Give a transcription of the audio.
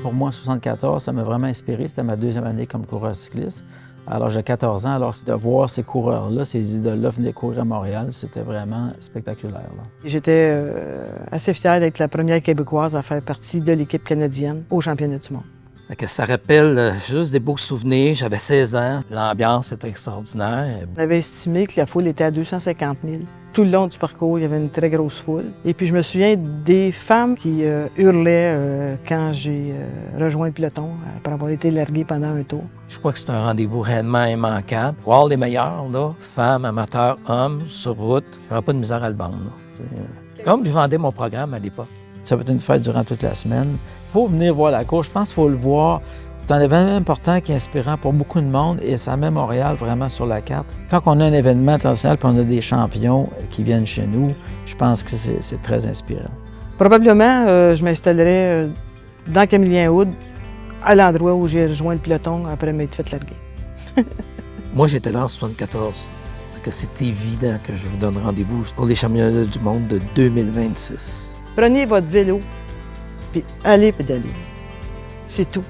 Pour moi, 74, ça m'a vraiment inspiré. C'était ma deuxième année comme coureur cycliste. À l'âge de 14 ans, alors de voir ces coureurs-là, ces idoles-là venir courir à Montréal, c'était vraiment spectaculaire, là. J'étais assez fière d'être la première Québécoise à faire partie de l'équipe canadienne au championnat du monde. Ça rappelle juste des beaux souvenirs. J'avais 16 ans. L'ambiance était extraordinaire. On avait estimé que la foule était à 250 000. Tout le long du parcours, il y avait une très grosse foule. Et puis je me souviens des femmes qui hurlaient quand j'ai rejoint le peloton après avoir été larguée pendant un tour. Je crois que c'est un rendez-vous réellement immanquable. Voir les meilleurs, là, femmes, amateurs, hommes, sur route, j'aurais pas de misère à le vendre, là. Comme je vendais mon programme à l'époque. Ça va être une fête durant toute la semaine. Il faut venir voir la course. Je pense qu'il faut le voir. C'est un événement important qui est inspirant pour beaucoup de monde et ça met Montréal vraiment sur la carte. Quand on a un événement international et on a des champions qui viennent chez nous, je pense que c'est très inspirant. Probablement, je m'installerais dans Camillien-Hood, à l'endroit où j'ai rejoint le peloton après m'être fait larguer. Moi, j'étais là en 74. C'est évident que je vous donne rendez-vous pour les championnats du monde de 2026. Prenez votre vélo, puis allez pédaler. C'est tout.